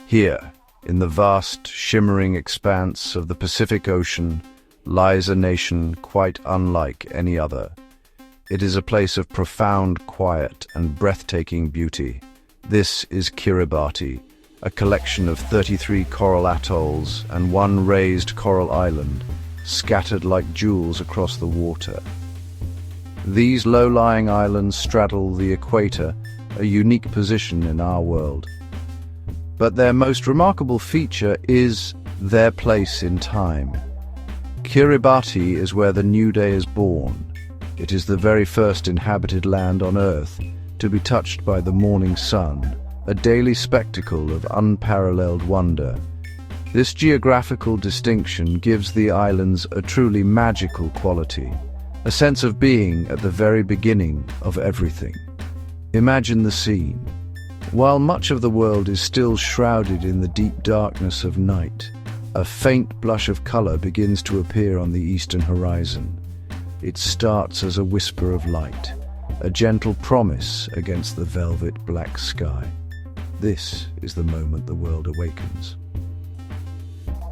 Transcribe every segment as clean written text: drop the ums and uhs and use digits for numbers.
Here, in the vast, shimmering expanse of the Pacific Ocean, lies a nation quite unlike any other. It is a place of profound quiet and breathtaking beauty. This is Kiribati, a collection of 33 coral atolls and one raised coral island, scattered like jewels across the water. These low-lying islands straddle the equator, a unique position in our world. But their most remarkable feature is their place in time. Kiribati is where the new day is born. It is the very first inhabited land on Earth to be touched by the morning sun, a daily spectacle of unparalleled wonder. This geographical distinction gives the islands a truly magical quality, a sense of being at the very beginning of everything. Imagine the scene. While much of the world is still shrouded in the deep darkness of night, a faint blush of color begins to appear on the eastern horizon. It starts as a whisper of light, a gentle promise against the velvet black sky. This is the moment the world awakens.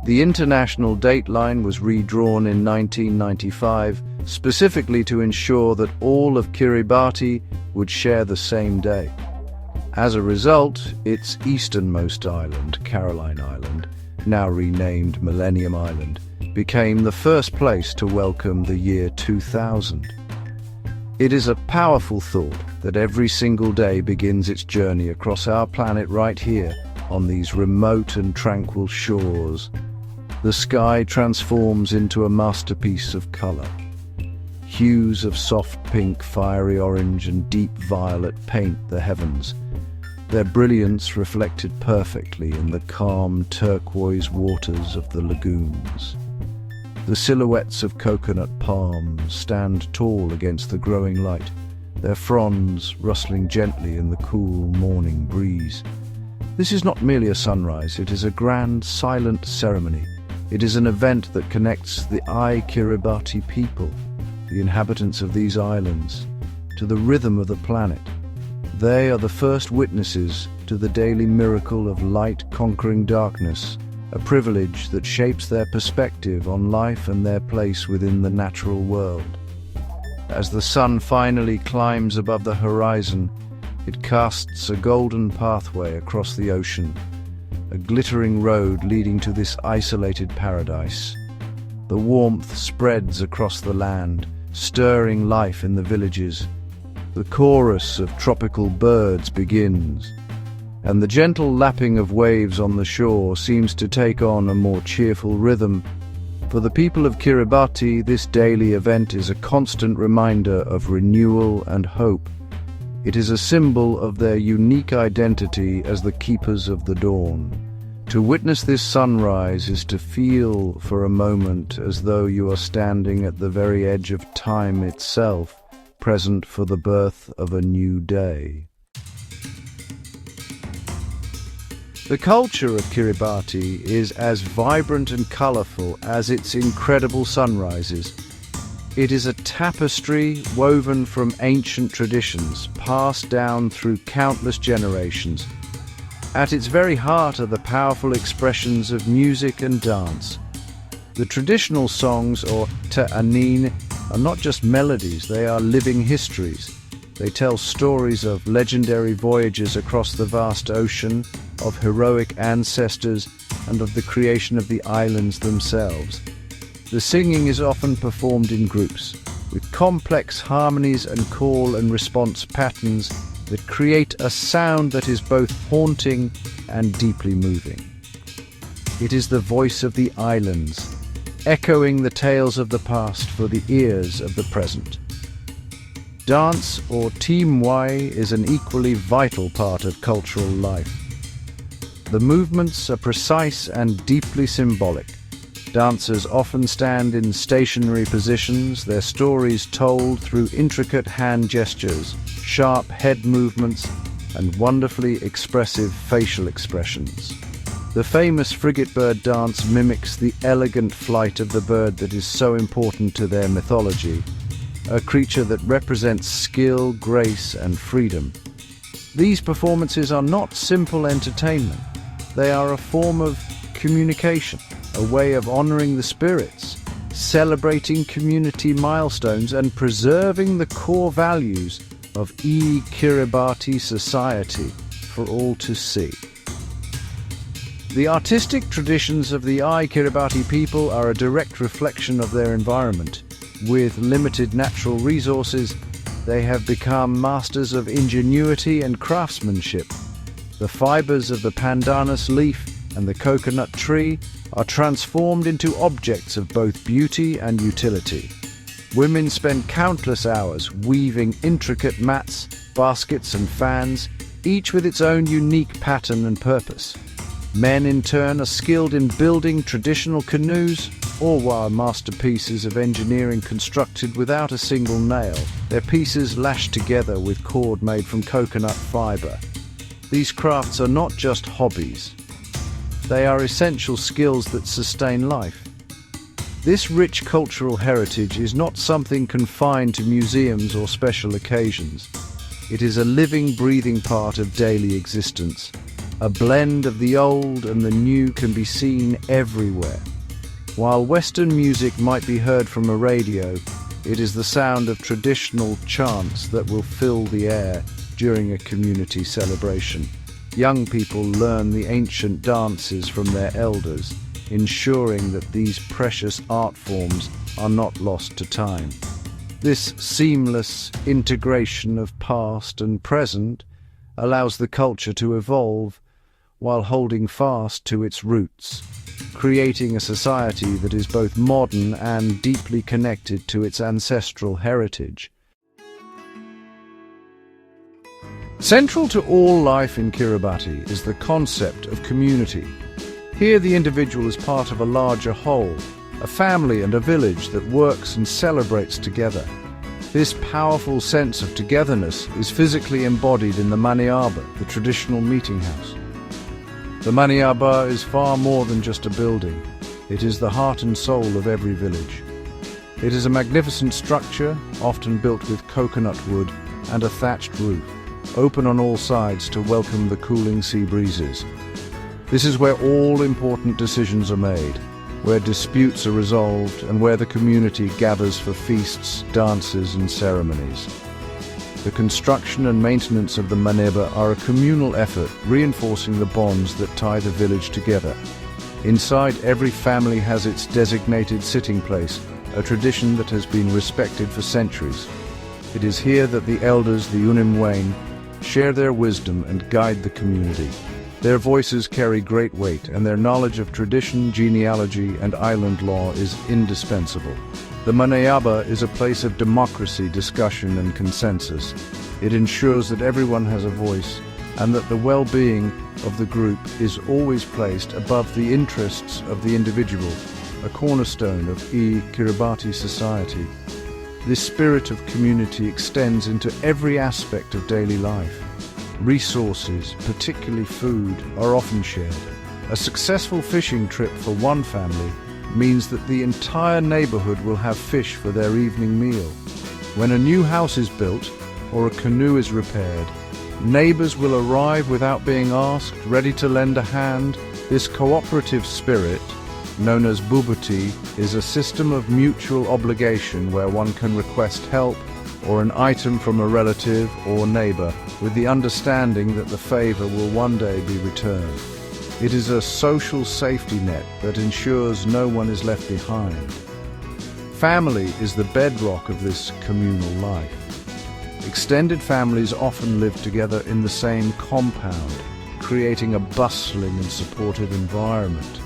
The international dateline was redrawn in 1995, specifically to ensure that all of Kiribati would share the same day. As a result, its easternmost island, Caroline Island, now renamed Millennium Island, became the first place to welcome the year 2000. It is a powerful thought that every single day begins its journey across our planet right here, on these remote and tranquil shores. The sky transforms into a masterpiece of color. Hues of soft pink, fiery orange, and deep violet paint the heavens, their brilliance reflected perfectly in the calm turquoise waters of the lagoons. The silhouettes of coconut palms stand tall against the growing light, their fronds rustling gently in the cool morning breeze. This is not merely a sunrise, it is a grand, silent ceremony. It is an event that connects the Kiribati people, the inhabitants of these islands, to the rhythm of the planet. They are the first witnesses to the daily miracle of light conquering darkness, a privilege that shapes their perspective on life and their place within the natural world. As the sun finally climbs above the horizon, it casts a golden pathway across the ocean, a glittering road leading to this isolated paradise. The warmth spreads across the land, stirring life in the villages. The chorus of tropical birds begins, and the gentle lapping of waves on the shore seems to take on a more cheerful rhythm. For the people of Kiribati, this daily event is a constant reminder of renewal and hope. It is a symbol of their unique identity as the keepers of the dawn. To witness this sunrise is to feel for a moment as though you are standing at the very edge of time itself, present for the birth of a new day. The culture of Kiribati is as vibrant and colorful as its incredible sunrises. It is a tapestry woven from ancient traditions, passed down through countless generations. At its very heart are the powerful expressions of music and dance. The traditional songs, or nnaas, are not just melodies, they are living histories. They tell stories of legendary voyages across the vast ocean, of heroic ancestors, and of the creation of the islands themselves. The singing is often performed in groups, with complex harmonies and call and response patterns that create a sound that is both haunting and deeply moving. It is the voice of the islands, echoing the tales of the past for the ears of the present. Dance, or timwai, is an equally vital part of cultural life. The movements are precise and deeply symbolic. Dancers often stand in stationary positions, their stories told through intricate hand gestures, sharp head movements, and wonderfully expressive facial expressions. The famous frigate bird dance mimics the elegant flight of the bird that is so important to their mythology, a creature that represents skill, grace, and freedom. These performances are not simple entertainment. They are a form of communication, a way of honoring the spirits, celebrating community milestones, and preserving the core values of Kiribati society for all to see. The artistic traditions of the Kiribati people are a direct reflection of their environment. With limited natural resources, they have become masters of ingenuity and craftsmanship. The fibers of the pandanus leaf and the coconut tree are transformed into objects of both beauty and utility. Women spend countless hours weaving intricate mats, baskets and fans, each with its own unique pattern and purpose. Men, in turn, are skilled in building traditional canoes or masterpieces of engineering constructed without a single nail, their pieces lashed together with cord made from coconut fiber. These crafts are not just hobbies. They are essential skills that sustain life. This rich cultural heritage is not something confined to museums or special occasions. It is a living, breathing part of daily existence. A blend of the old and the new can be seen everywhere. While Western music might be heard from a radio, it is the sound of traditional chants that will fill the air during a community celebration. Young people learn the ancient dances from their elders, ensuring that these precious art forms are not lost to time. This seamless integration of past and present allows the culture to evolve while holding fast to its roots, creating a society that is both modern and deeply connected to its ancestral heritage. Central to all life in Kiribati is the concept of community. Here the individual is part of a larger whole, a family and a village that works and celebrates together. This powerful sense of togetherness is physically embodied in the maniaba, the traditional meeting house. The maniaba is far more than just a building. It is the heart and soul of every village. It is a magnificent structure, often built with coconut wood and a thatched roof, open on all sides to welcome the cooling sea breezes. This is where all important decisions are made, where disputes are resolved, and where the community gathers for feasts, dances, and ceremonies. The construction and maintenance of the maneba are a communal effort, reinforcing the bonds that tie the village together. Inside, every family has its designated sitting place, a tradition that has been respected for centuries. It is here that the elders, the Unimwayne, share their wisdom and guide the community. Their voices carry great weight, and their knowledge of tradition, genealogy, and island law is indispensable. The Maniaba is a place of democracy, discussion, and consensus. It ensures that everyone has a voice, and that the well-being of the group is always placed above the interests of the individual, a cornerstone of Kiribati society. This spirit of community extends into every aspect of daily life. Resources, particularly food, are often shared. A successful fishing trip for one family means that the entire neighborhood will have fish for their evening meal. When a new house is built or a canoe is repaired, neighbors will arrive without being asked, ready to lend a hand. This cooperative spirit, known as bubuti, is a system of mutual obligation where one can request help or an item from a relative or neighbor with the understanding that the favor will one day be returned. It is a social safety net that ensures no one is left behind. Family is the bedrock of this communal life. Extended families often live together in the same compound, creating a bustling and supportive environment.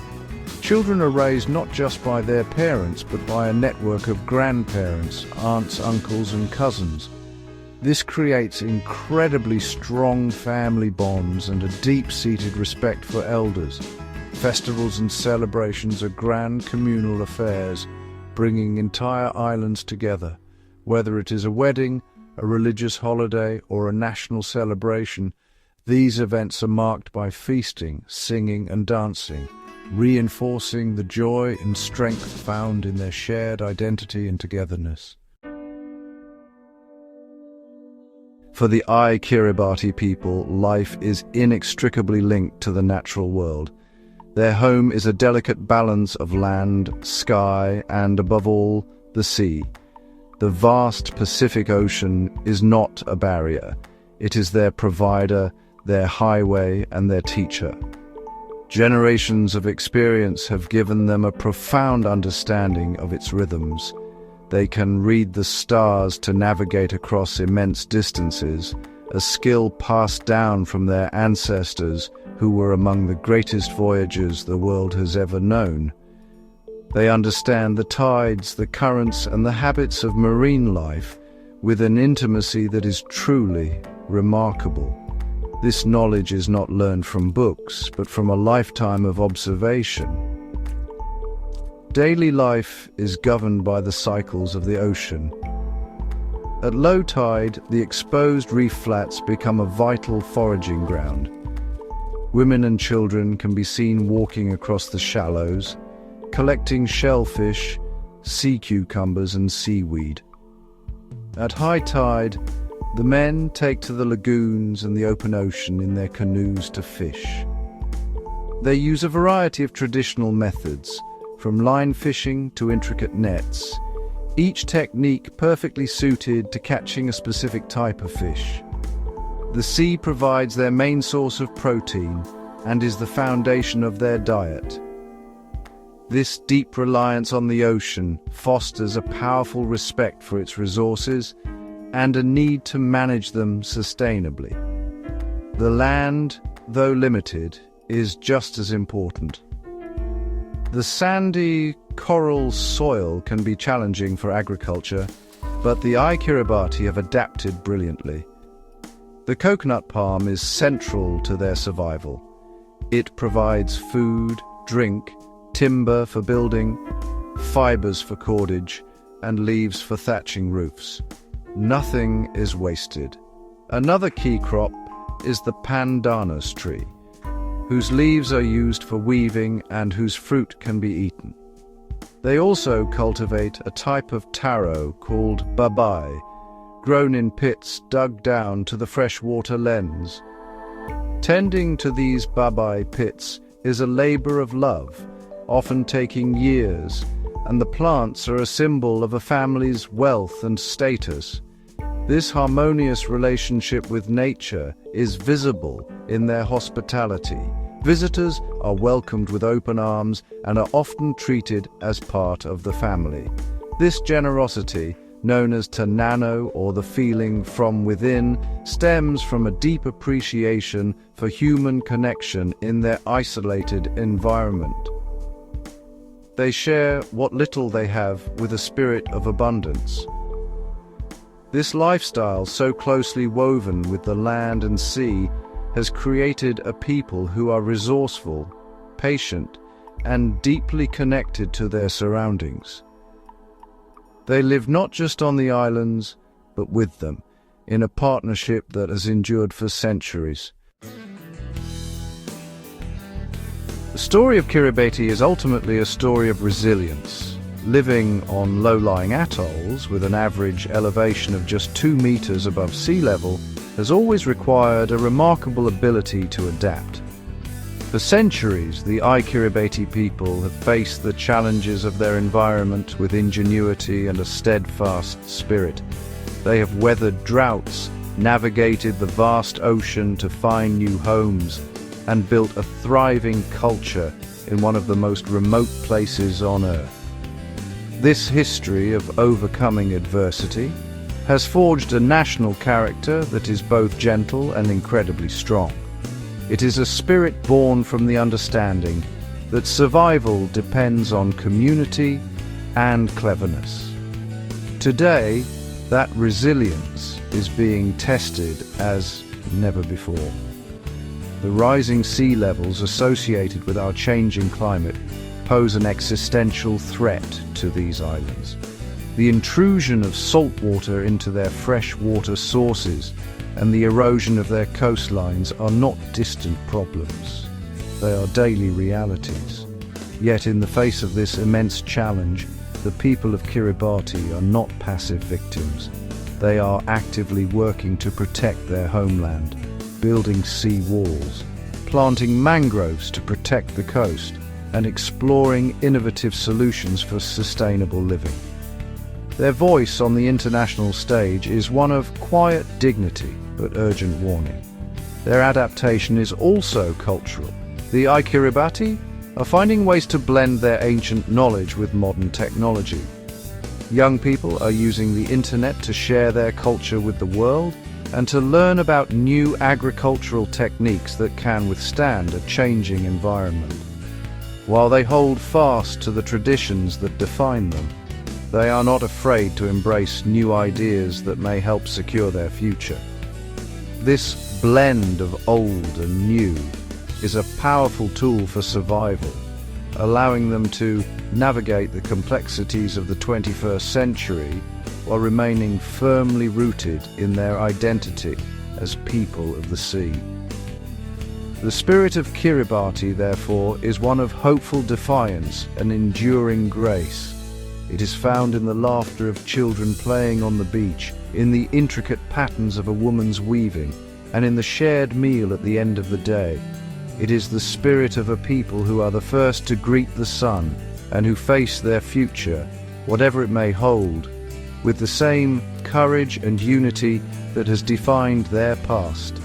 Children are raised not just by their parents, but by a network of grandparents, aunts, uncles, and cousins. This creates incredibly strong family bonds and a deep-seated respect for elders. Festivals and celebrations are grand communal affairs, bringing entire islands together. Whether it is a wedding, a religious holiday, or a national celebration, these events are marked by feasting, singing, and dancing, reinforcing the joy and strength found in their shared identity and togetherness. For the Kiribati people, life is inextricably linked to the natural world. Their home is a delicate balance of land, sky, and, above all, the sea. The vast Pacific Ocean is not a barrier. It is their provider, their highway, and their teacher. Generations of experience have given them a profound understanding of its rhythms. They can read the stars to navigate across immense distances, a skill passed down from their ancestors who were among the greatest voyagers the world has ever known. They understand the tides, the currents, and the habits of marine life with an intimacy that is truly remarkable. This knowledge is not learned from books, but from a lifetime of observation. Daily life is governed by the cycles of the ocean. At low tide, the exposed reef flats become a vital foraging ground. Women and children can be seen walking across the shallows, collecting shellfish, sea cucumbers, and seaweed. At high tide, the men take to the lagoons and the open ocean in their canoes to fish. They use a variety of traditional methods, from line fishing to intricate nets, each technique perfectly suited to catching a specific type of fish. The sea provides their main source of protein and is the foundation of their diet. This deep reliance on the ocean fosters a powerful respect for its resources and a need to manage them sustainably. The land, though limited, is just as important. The sandy, coral soil can be challenging for agriculture, but the Kiribati have adapted brilliantly. The coconut palm is central to their survival. It provides food, drink, timber for building, fibers for cordage, and leaves for thatching roofs. Nothing is wasted. Another key crop is the pandanus tree, whose leaves are used for weaving and whose fruit can be eaten. They also cultivate a type of taro called babai, grown in pits dug down to the freshwater lens. Tending to these babai pits is a labor of love, often taking years, and the plants are a symbol of a family's wealth and status. This harmonious relationship with nature is visible in their hospitality. Visitors are welcomed with open arms and are often treated as part of the family. This generosity, known as tanano, or the feeling from within, stems from a deep appreciation for human connection in their isolated environment. They share what little they have with a spirit of abundance. This lifestyle, so closely woven with the land and sea, has created a people who are resourceful, patient, and deeply connected to their surroundings. They live not just on the islands, but with them, in a partnership that has endured for centuries. The story of Kiribati is ultimately a story of resilience. Living on low-lying atolls with an average elevation of just 2 meters above sea level has always required a remarkable ability to adapt. For centuries, the Kiribati people have faced the challenges of their environment with ingenuity and a steadfast spirit. They have weathered droughts, navigated the vast ocean to find new homes, and built a thriving culture in one of the most remote places on Earth. This history of overcoming adversity has forged a national character that is both gentle and incredibly strong. It is a spirit born from the understanding that survival depends on community and cleverness. Today, that resilience is being tested as never before. The rising sea levels associated with our changing climate pose an existential threat to these islands. The intrusion of salt water into their freshwater sources and the erosion of their coastlines are not distant problems. They are daily realities. Yet in the face of this immense challenge, the people of Kiribati are not passive victims. they are actively working to protect their homeland, building sea walls, planting mangroves to protect the coast, and exploring innovative solutions for sustainable living. Their voice on the international stage is one of quiet dignity but urgent warning. Their adaptation is also cultural. The Kiribati are finding ways to blend their ancient knowledge with modern technology. Young people are using the internet to share their culture with the world and to learn about new agricultural techniques that can withstand a changing environment. While they hold fast to the traditions that define them, they are not afraid to embrace new ideas that may help secure their future. This blend of old and new is a powerful tool for survival, allowing them to navigate the complexities of the 21st century while remaining firmly rooted in their identity as people of the sea. The spirit of Kiribati, therefore, is one of hopeful defiance and enduring grace. It is found in the laughter of children playing on the beach, in the intricate patterns of a woman's weaving, and in the shared meal at the end of the day. It is the spirit of a people who are the first to greet the sun and who face their future, whatever it may hold, with the same courage and unity that has defined their past.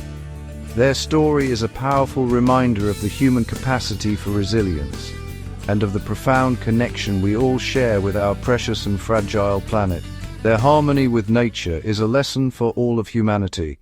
Their story is a powerful reminder of the human capacity for resilience and of the profound connection we all share with our precious and fragile planet. Their harmony with nature is a lesson for all of humanity,